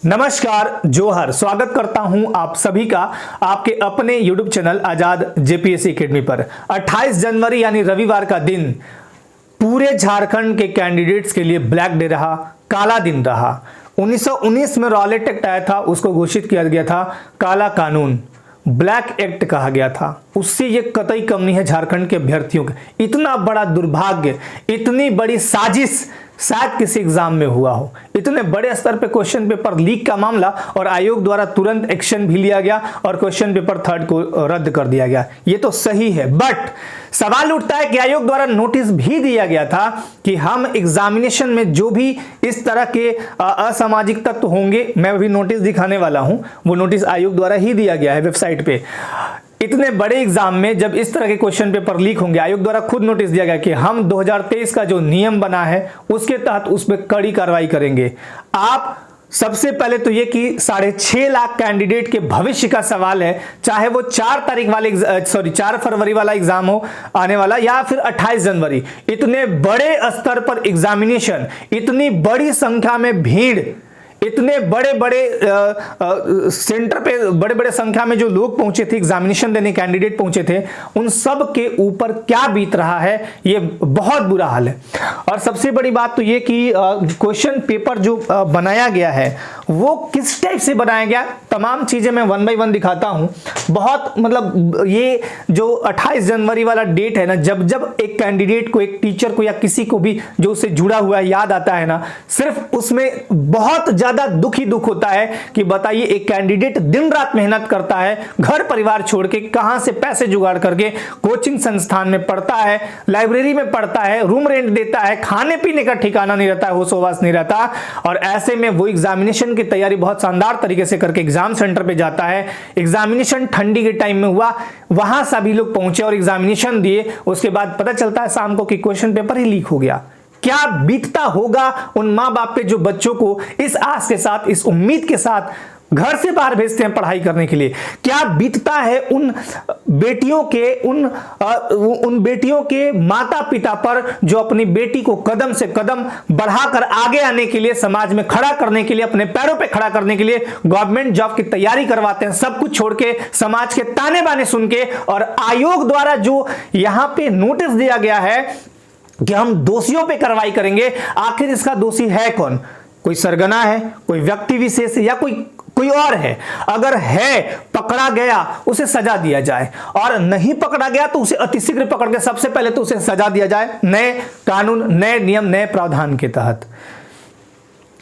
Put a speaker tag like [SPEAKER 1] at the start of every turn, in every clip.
[SPEAKER 1] नमस्कार, जोहर। स्वागत करता हूं आप सभी का आपके अपने YouTube चैनल आजाद जेपीएससी एकेडमी पर। 28 जनवरी यानी रविवार का दिन पूरे झारखंड के कैंडिडेट्स के लिए ब्लैक डे रहा, काला दिन रहा। 1919 में रॉलेट एक्ट आया था, उसको घोषित किया गया था काला कानून, ब्लैक एक्ट कहा गया था। उससे ये कतई कम नहीं है झारखंड के अभ्यर्थियों के। इतना बड़ा दुर्भाग्य, इतनी बड़ी साजिश शायद किसी एग्जाम में हुआ हो। इतने बड़े स्तर पे क्वेश्चन पेपर लीक का मामला और आयोग द्वारा तुरंत एक्शन भी लिया गया और क्वेश्चन पेपर 3 को रद्द कर दिया गया। ये तो सही है, बट सवाल उठता है कि आयोग द्वारा नोटिस भी दिया गया था कि हम एग्जामिनेशन में जो भी इस तरह के असामाजिक तत्व होंगे, मैं अभी नोटिस दिखाने वाला हूं, वो नोटिस आयोग द्वारा ही दिया गया है वेबसाइट पे। इतने बड़े एग्जाम में जब इस तरह के क्वेश्चन पेपर लीक होंगे, आयोग द्वारा खुद नोटिस दिया गया कि हम 2023 का जो नियम बना है उसके तहत उस पर कड़ी कार्रवाई करेंगे। आप सबसे पहले तो ये कि 6.5 लाख कैंडिडेट के भविष्य का सवाल है, चाहे वो 4 फरवरी वाला एग्जाम हो आने वाला या फिर 28 जनवरी। इतने बड़े स्तर पर एग्जामिनेशन, इतनी बड़ी संख्या में भीड़, इतने बड़े बड़े सेंटर पे बड़े बड़े संख्या में जो लोग पहुंचे थे एग्जामिनेशन देने, कैंडिडेट पहुंचे थे, उन सब के ऊपर क्या बीत रहा है, ये बहुत बुरा हाल है। और सबसे बड़ी बात तो ये कि क्वेश्चन पेपर जो बनाया गया है वो किस टाइप से बनाया गया, तमाम चीजें मैं 1 बाय 1 दिखाता हूं। बहुत मतलब ये जो 28 जनवरी वाला डेट है ना, जब जब एक कैंडिडेट को, एक टीचर को या किसी को भी जो उससे जुड़ा हुआ याद आता है ना, सिर्फ उसमें बहुत ज्यादा दुख ही दुख होता है कि बताइए एक कैंडिडेट दिन रात मेहनत करता है, घर परिवार छोड़ के, कहां से पैसे जुगाड़ करके कोचिंग संस्थान में पढ़ता है, लाइब्रेरी में पढ़ता है, रूम रेंट देता है, खाने पीने का ठिकाना नहीं रहता है, होश हवास नहीं रहता, और ऐसे में वो एग्जामिनेशन की तैयारी बहुत शानदार तरीके से करके एग्जाम सेंटर पे जाता है। एग्जामिनेशन ठंडी के टाइम में हुआ, वहां सभी लोग पहुंचे और एग्जामिनेशन दिए। उसके बाद पता चलता है शाम को कि क्वेश्चन पेपर ही लीक हो गया। क्या बीतता होगा उन माँ बाप पे जो बच्चों को इस आस के साथ, इस उम्मीद के साथ घर से बाहर भेजते हैं पढ़ाई करने के लिए। क्या बीतता है उन बेटियों के, उन बेटियों के माता पिता पर जो अपनी बेटी को कदम से कदम बढ़ाकर आगे आने के लिए, समाज में खड़ा करने के लिए, अपने पैरों पे खड़ा करने के लिए गवर्नमेंट जॉब की तैयारी करवाते हैं, सब कुछ छोड़ के, समाज के ताने बाने सुन के। और आयोग द्वारा जो यहां पे नोटिस दिया गया है कि हम दोषियों पे कार्रवाई करेंगे, आखिर इसका दोषी है कौन? कोई सरगना है, कोई व्यक्ति विशेष है, या कोई और है? अगर है, पकड़ा गया, उसे सजा दिया जाए, और नहीं पकड़ा गया तो उसे अतिशीघ्र पकड़ के सबसे पहले तो उसे सजा दिया जाए, नए कानून, नए नियम, नए प्रावधान के तहत।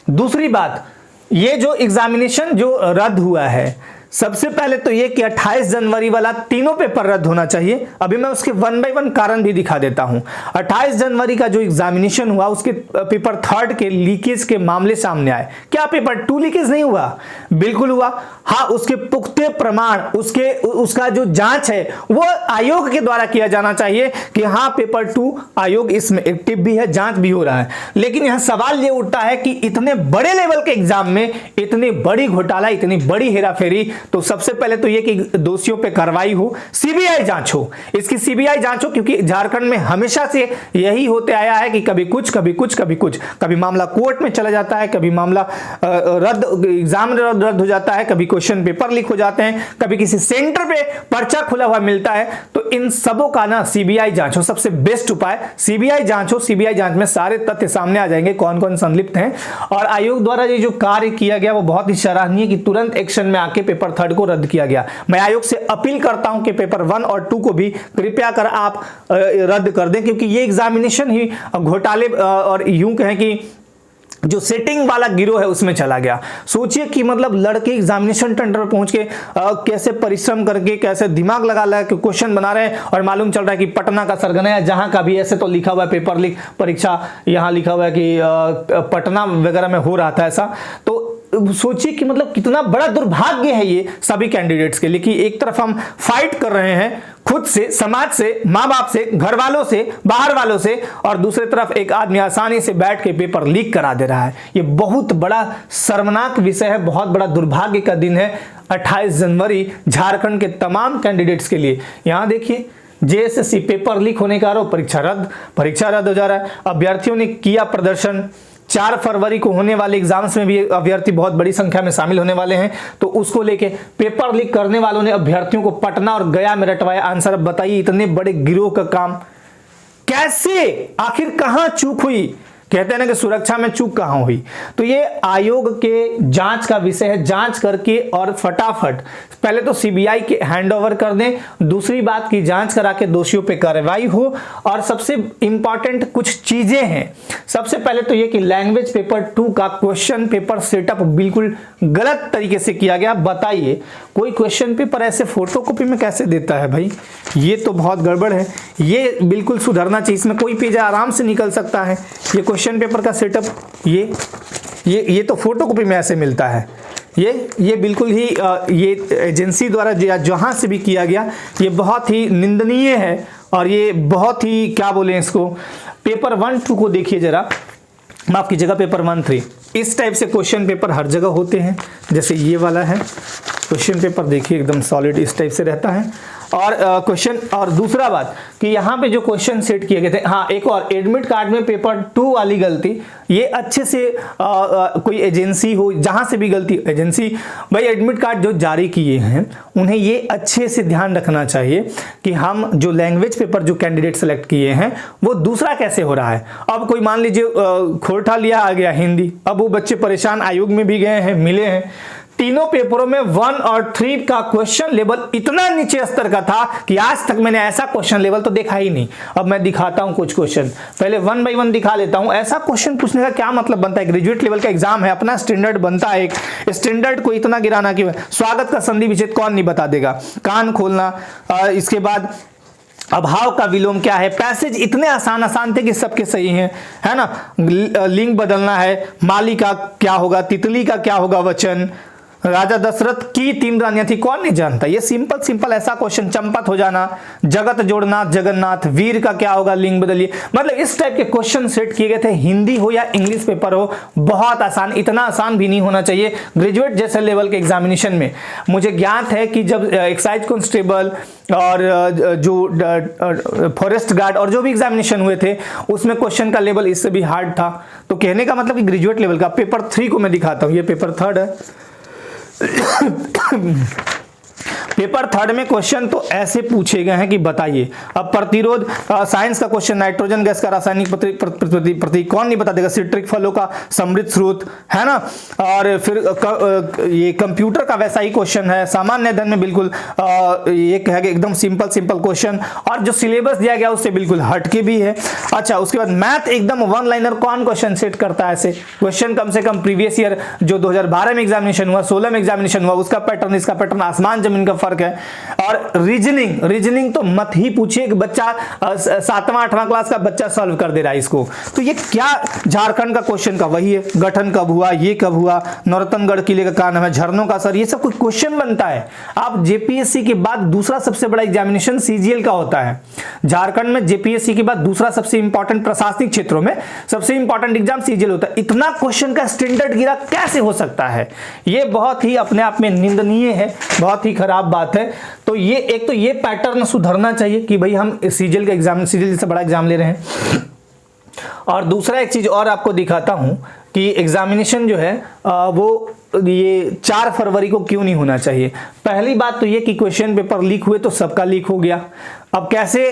[SPEAKER 1] दूसरी बात, ये जो एग्जामिनेशन जो रद्द हुआ है, सबसे पहले तो ये कि 28 जनवरी वाला तीनों पेपर रद्द होना चाहिए। अभी मैं उसके 1 बाय 1 कारण भी दिखा देता हूं। 28 जनवरी का जो एग्जामिनेशन हुआ, उसके पेपर 3 के लीकेज के मामले सामने आए। क्या पेपर 2 लीकेज नहीं हुआ? बिल्कुल हुआ। हाँ, उसके पुख्ते प्रमाण, उसका जो जांच है वो आयोग के द्वारा किया जाना चाहिए कि हाँ पेपर 2 आयोग इसमें एक्टिव भी है, जांच भी हो रहा है। लेकिन यहां सवाल ये उठता है कि इतने बड़े लेवल के एग्जाम में इतनी बड़ी घोटाला, इतनी बड़ी हेराफेरी, तो सबसे पहले तो ये कि दोषियों पे कार्रवाई हो, सीबीआई जांच हो, इसकी सीबीआई जांच हो, क्योंकि झारखंड में हमेशा से यही होते आया है कि कभी कुछ, कभी कुछ, कभी कुछ, कभी मामला कोर्ट में चला जाता है, कभी मामला एग्जाम रद्द हो जाता है, कभी क्वेश्चन पेपर लीक हो जाते हैं, कभी किसी सेंटर पे पर्चा खुला हुआ मिलता है। तो इन सबों का ना सीबीआई जांच हो, सबसे बेस्ट उपाय सीबीआई जांच हो। सीबीआई जांच में सारे तथ्य सामने आ जाएंगे, कौन कौन संलिप्त हैं। और आयोग द्वारा ये जो कार्य किया गया वो बहुत ही सराहनीय कि तुरंत एक्शन में आके पेपर 3 को रद्द किया गया। मैं आयोग से अपील करता हूं कि पेपर 1 और 2 को भी कृपया कर आप रद्द कर दें, क्योंकि ये एग्जामिनेशन ही घोटाले और यूं कहें कि जो सेटिंग वाला गिरोह है उसमें चला गया। सोचिए कि मतलब लड़के एग्जामिनेशन सेंटर पर पहुंच के कैसे परिश्रम करके, कैसे दिमाग लगा के क्वेश्चन बना रहे हैं, और मालूम चल रहा है कि पटना का सरगना है, जहां का भी ऐसे तो लिखा हुआ है पेपर लीक परीक्षा, यहां लिखा हुआ है कि पटना वगैरह में हो रहा था ऐसा। तो सोचिए कि मतलब कितना बड़ा दुर्भाग्य है ये सभी कैंडिडेट्स के लिए कि एक तरफ हम फाइट कर रहे हैं खुद से, समाज से, माँ बाप से, घर वालों से, बाहर वालों से, और दूसरी तरफ एक आदमी आसानी से बैठ के पेपर लीक करा दे रहा है। ये बहुत बड़ा शर्मनाक विषय है, बहुत बड़ा दुर्भाग्य का दिन है 28 जनवरी झारखंड के तमाम कैंडिडेट्स के लिए। यहां देखिए, जेएसएससी पेपर लीक होने का आरोप, परीक्षा रद्द हो जा रहा है। अभ्यर्थियों ने किया प्रदर्शन, 4 फरवरी को होने वाले एग्जाम्स में भी अभ्यर्थी बहुत बड़ी संख्या में शामिल होने वाले हैं, तो उसको लेके पेपर लीक करने वालों ने अभ्यर्थियों को पटना और गया में रटवाया आंसर। अब बताइए इतने बड़े गिरोह का काम कैसे, आखिर कहां चूक हुई? कहते हैं ना कि सुरक्षा में चूक कहां हुई? तो ये आयोग के जांच का विषय है, जांच करके और फटाफट पहले तो सीबीआई के हैंडओवर कर दें, दूसरी बात की जांच करा के दोषियों पे कार्रवाई हो। और सबसे इंपॉर्टेंट कुछ चीजें हैं, सबसे पहले तो ये कि लैंग्वेज पेपर 2 का क्वेश्चन पेपर सेटअप बिल्कुल गलत तरीके से किया गया। बताइए कोई क्वेश्चन पेपर ऐसे फोटोकॉपी में कैसे देता है भाई? ये तो बहुत गड़बड़ है, ये बिल्कुल सुधरना चाहिए। इसमें कोई पेज आराम से निकल सकता है। ये क्वेश्चन पेपर का सेटअप ये तो फोटोकॉपी में ऐसे मिलता है। ये बिल्कुल ही ये एजेंसी द्वारा जहां से भी किया गया ये बहुत ही निंदनीय है। और ये बहुत ही क्या बोले इसको, पेपर 1-2 को देखिए जरा, माफ कीजिएगा पेपर 1-3, इस टाइप से क्वेश्चन पेपर हर जगह होते हैं। जैसे ये वाला है क्वेश्चन पेपर, देखिए एकदम सॉलिड इस टाइप से रहता है। और क्वेश्चन, और दूसरा बात कि यहाँ पे जो क्वेश्चन सेट किए गए थे, हाँ एक और एडमिट कार्ड में पेपर 2 वाली गलती, ये अच्छे से कोई एजेंसी हो, जहां से भी गलती, एजेंसी भाई एडमिट कार्ड जो जारी किए हैं उन्हें ये अच्छे से ध्यान रखना चाहिए कि हम जो लैंग्वेज पेपर जो कैंडिडेट सेलेक्ट किए हैं वो दूसरा कैसे हो रहा है। अब कोई मान लीजिए खोटा लिया आ गया हिंदी, अब वो बच्चे परेशान, आयोग में भी गए हैं, मिले हैं। तीनों पेपरों में 1 और 3 का क्वेश्चन लेवल इतना नीचे स्तर का था कि आज तक मैंने ऐसा क्वेश्चन लेवल तो देखा ही नहीं। अब मैं दिखाता हूं कुछ क्वेश्चन, पहले 1 बाय 1 दिखा लेता हूं। ऐसा क्वेश्चन पूछने का क्या मतलब बनता है? ग्रेजुएट लेवल का एग्जाम है, अपना स्टैंडर्ड बनता है, एक स्टैंडर्ड को इतना गिराना क्यों है? स्वागत का संधि विच्छेद कौन नहीं बता देगा? कान खोलना, इसके बाद अभाव का विलोम क्या है? पैसेज इतने आसान थे कि सबके सही हैं, है ना। लिंग बदलना है, माली का क्या होगा, तितली का क्या होगा वचन, राजा दशरथ की 3 रानियां थी, कौन नहीं जानता? ये सिंपल ऐसा क्वेश्चन। चंपत हो जाना, जगत जोड़ना, जगन्नाथ, वीर का क्या होगा, लिंग बदलिए। मतलब इस टाइप के क्वेश्चन सेट किए गए थे। हिंदी हो या इंग्लिश पेपर हो, बहुत आसान, इतना आसान भी नहीं होना चाहिए ग्रेजुएट जैसे लेवल के एग्जामिनेशन में। मुझे ज्ञात है कि जब एक्साइज कांस्टेबल और जो फॉरेस्ट गार्ड और जो भी एग्जामिनेशन हुए थे उसमें क्वेश्चन का लेवल इससे भी हार्ड था। तो कहने का मतलब कि ग्रेजुएट लेवल का। पेपर 3 को मैं दिखाता हूं, ये पेपर 3 है। पेपर 3 में क्वेश्चन तो ऐसे पूछे गए हैं कि बताइए। अब प्रतिरोध, साइंस का क्वेश्चन, नाइट्रोजन गैस का रासायनिक प्रतीक कौन नहीं बता देगा? सिट्रिक फलों का समृद्ध स्रोत, है ना। और फिर ये कंप्यूटर का वैसा ही क्वेश्चन है, सामान्य अध्ययन में बिल्कुल ये कहेगा एकदम सिंपल क्वेश्चन, और जो सिलेबस दिया गया उससे बिल्कुल हटके भी है। अच्छा, उसके बाद मैथ एकदम 1 लाइनर कौन क्वेश्चन सेट करता है? ऐसे क्वेश्चन कम से कम प्रीवियस ईयर जो 2012 में एग्जामिनेशन हुआ, 16 में एग्जामिनेशन हुआ, उसका पैटर्न इसका पैटर्न आसमान जमीन का फर्क है। और रीजनिंग तो मत ही पूछिए कि बच्चा 7वां 8वां क्लास का बच्चा सॉल्व कर दे रहा है इसको। तो ये क्या झारखंड का क्वेश्चन का वही है, गठन कब हुआ, ये कब हुआ, नौरतनगढ़ किले का कहां है, झरनों का सर, ये सब कोई क्वेश्चन बनता है। आप जेपीएससी के बाद दूसरा सबसे बड़ा एग्जामिनेशन सीजीएल का होता है। झारखंड में जेपीएससी के बाद दूसरा सबसे इंपॉर्टेंट, प्रशासनिक क्षेत्रों में सबसे इंपॉर्टेंट एग्जाम सीजीएल होता है। इतना क्वेश्चन का स्टैंडर्ड गिरा कैसे हो सकता है? ये बहुत ही अपने आप में निंदनीय है, बहुत ही खराब बात है। तो ये एक तो ये पैटर्न सुधरना चाहिए कि भाई हम सीजीएल का एग्जाम, सीजीएल से बड़ा एग्जाम ले रहे हैं। और दूसरा एक चीज और आपको दिखाता हूं कि एग्जामिनेशन जो है वो ये 4 फरवरी को क्यों नहीं होना चाहिए। पहली बात तो ये कि क्वेश्चन पेपर लीक हुए तो सबका लीक हो गया। अब कैसे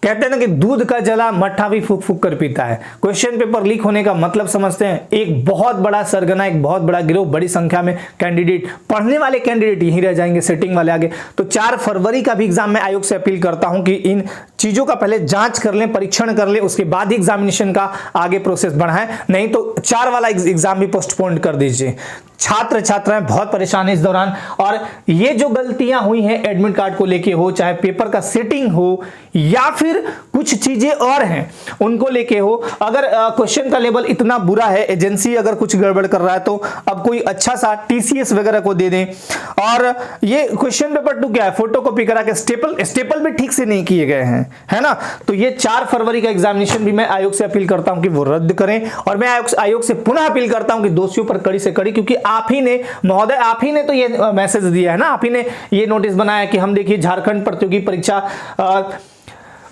[SPEAKER 1] कहते हैं ना कि दूध का जला मट्ठा भी फूक फूक कर पीता है। क्वेश्चन पेपर लीक होने का मतलब समझते हैं, एक बहुत बड़ा सरगना, एक बहुत बड़ा गिरोह, बड़ी संख्या में कैंडिडेट, पढ़ने वाले कैंडिडेट यहीं रह जाएंगे, सेटिंग वाले आगे। तो 4 फरवरी का भी एग्जाम में आयोग से अपील करता हूं कि इन चीजों का पहले जांच कर लें, परीक्षण कर लें, उसके बाद ही एग्जामिनेशन का आगे प्रोसेस बढ़ाएं, नहीं तो 4 वाला एग्जाम भी पोस्टपोन कर दीजिए। छात्र छात्राएं बहुत परेशान है इस दौरान। और ये जो गलतियां हुई हैं एडमिट कार्ड को लेके हो, चाहे पेपर का सेटिंग हो या फिर कुछ चीजें और हैं उनको लेके हो, अगर क्वेश्चन का लेवल इतना बुरा है, एजेंसी अगर कुछ गड़बड़ कर रहा है तो अब कोई अच्छा सा टीसीएस वगैरह को दे दें। और ये क्वेश्चन पेपर 2 क्या है, फोटोकॉपी करा के स्टेपल भी ठीक से नहीं किए गए हैं, है ना। तो ये 4 फरवरी का एग्जामिनेशन भी मैं आयोग से अपील करता हूं कि वो रद्द करें। और मैं आयोग से पुनः अपील करता हूं कि दोषियों पर कड़ी से कड़ी, क्योंकि आप ही ने महोदय, आप ही ने तो ये मैसेज दिया है ना, आप ही ने ये नोटिस बनाया कि हम देखिए झारखंड प्रतियोगी परीक्षा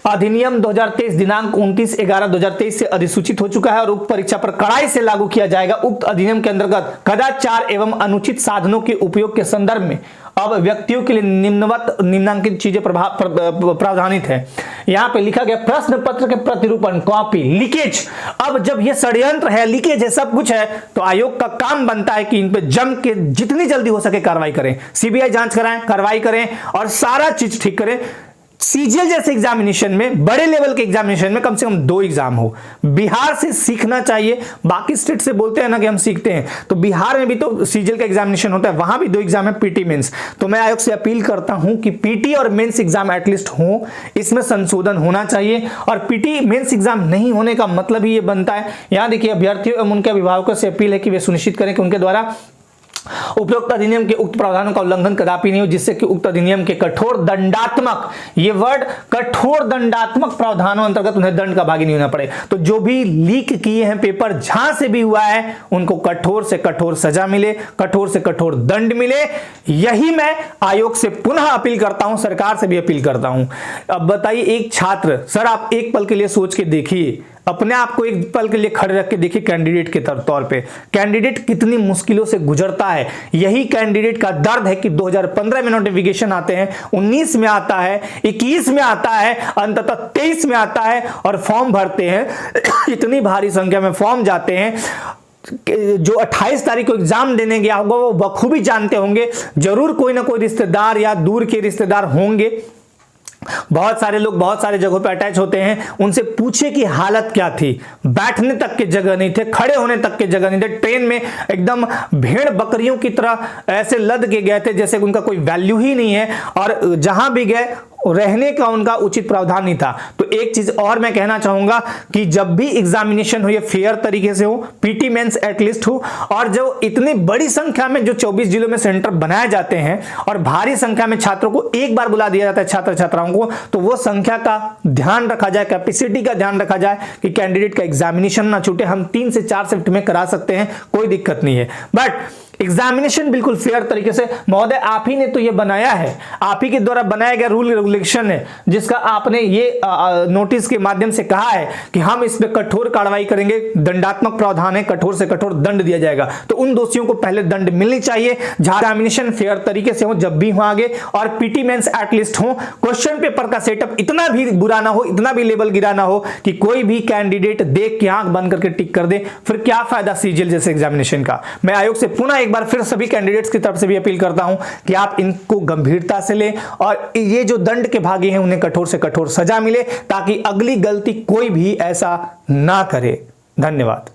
[SPEAKER 1] अधिनियम 2023 दिनांक 29/11/2023 से अधिसूचित हो चुका है और उक्त परीक्षा पर कड़ाई से लागू किया जाएगा। उक्त अधिनियम के अंतर्गत कदाचार एवं अनुचित साधनों के उपयोग के संदर्भ में अब व्यक्तियों के लिए निम्नांकित चीजें प्रावधानित है। यहां पे लिखा गया प्रश्न पत्र के प्रतिरूपण, कॉपी, लीकेज। अब जब ये षड्यंत्र है, लीकेज है, सब कुछ है, तो आयोग का काम बनता है कि इन पे जम के जितनी जल्दी हो सके कार्रवाई करें, सीबीआई जांच कराएं, कार्रवाई करें और सारा चीज ठीक करें। सीजीएल जैसे एग्जामिनेशन में, बड़े लेवल के एग्जामिनेशन में कम से कम 2 एग्जाम हो। बिहार से सीखना चाहिए, बाकी स्टेट से बोलते हैं ना कि हम सीखते हैं, तो बिहार में भी तो सीजीएल का एग्जामिनेशन होता है, वहां भी 2 एग्जाम है, पीटी मेंस। तो मैं आयोग से अपील करता हूं कि पीटी और मेंस एग्जाम एटलीस्ट हो, इसमें संशोधन होना चाहिए। और पीटी मेंस एग्जाम नहीं होने का मतलब ही ये बनता है, यहां देखिए अभ्यर्थियों एवं उनके अभिभावकों से अपील है कि वे सुनिश्चित करें कि उनके द्वारा उपरोक्त अधिनियम के उक्त प्रावधानों का उल्लंघन कदापि नहीं हो, जिससे कि उक्त अधिनियम के कठोर दंडात्मक, ये वर्ड कठोर दंडात्मक प्रावधानों अंतर्गत उन्हें दंड का भागी नहीं होना पड़े। तो जो भी लीक किए हैं पेपर, जहां से भी हुआ है, उनको कठोर से कठोर सजा मिले, कठोर से कठोर दंड मिले। यही मैं आयोग से पुनः अपील करता हूं, सरकार से भी अपील करता हूं। अब बताइए, एक छात्र, सर आप एक पल के लिए सोच के देखिए, अपने आप को एक पल के लिए खड़े रख के देखिए, कैंडिडेट के तौर पे कैंडिडेट कितनी मुश्किलों से गुजरता है। यही कैंडिडेट का दर्द है कि 2015 में नोटिफिकेशन आते हैं, 19 में आता है, 21 में आता है, अंततः 23 में आता है और फॉर्म भरते हैं। इतनी भारी संख्या में फॉर्म जाते हैं। जो 28 तारीख को एग्जाम देने गया होगा वो बखूबी जानते होंगे, जरूर कोई ना कोई रिश्तेदार या दूर के रिश्तेदार होंगे। बहुत सारे लोग बहुत सारे जगहों पे अटैच होते हैं, उनसे पूछे कि हालत क्या थी। बैठने तक की जगह नहीं थे, खड़े होने तक की जगह नहीं थे, ट्रेन में एकदम भेड़ बकरियों की तरह ऐसे लद के गए थे जैसे उनका कोई वैल्यू ही नहीं है, और जहां भी गए रहने का उनका उचित प्रावधान नहीं था। तो एक चीज और मैं कहना चाहूंगा कि जब भी एग्जामिनेशन हो, ये फेयर तरीके से हो, पीटी मेंस एटलीस्ट हो, और जो इतनी बड़ी संख्या में जो 24 जिलों में सेंटर बनाए जाते हैं और भारी संख्या में छात्रों को एक बार बुला दिया जाता है, छात्र छात्राओं को, तो वो संख्या का ध्यान रखा जाए, कैपेसिटी का ध्यान रखा जाए कि कैंडिडेट का एग्जामिनेशन ना छूटे। हम 3 से 4 शिफ्ट में करा सकते हैं, कोई दिक्कत नहीं है, बट एग्जामिनेशन बिल्कुल फेयर तरीके से। महोदय आप ही ने तो ये बनाया है, आप ही के द्वारा बनाया गया रूल रेगुलेशन है, जिसका आपने ये नोटिस के माध्यम से कहा है कि हम इस पे कठोर कार्रवाई करेंगे, दंडात्मक प्रावधान है, कठोर से कठोर दंड दिया जाएगा। तो उन दोषियों को पहले दंड मिलनी चाहिए, जहां एग्जामिनेशन फेयर तरीके से हो, जब भी हो आगे, और पीटी मेंस एटलीस्ट हो। क्वेश्चन पेपर का सेटअप इतना भी बुरा ना हो, इतना भी लेवल गिरा ना हो कि कोई भी कैंडिडेट देख के आंख बंद करके टिक कर दे, फिर क्या फायदा सीजीएल जैसे एग्जामिनेशन का। मैं आयोग से पुनः एक बार फिर सभी कैंडिडेट्स की तरफ से भी अपील करता हूं कि आप इनको गंभीरता से लें और ये जो दंड के भागी हैं उन्हें कठोर से कठोर सजा मिले, ताकि अगली गलती कोई भी ऐसा ना करे। धन्यवाद।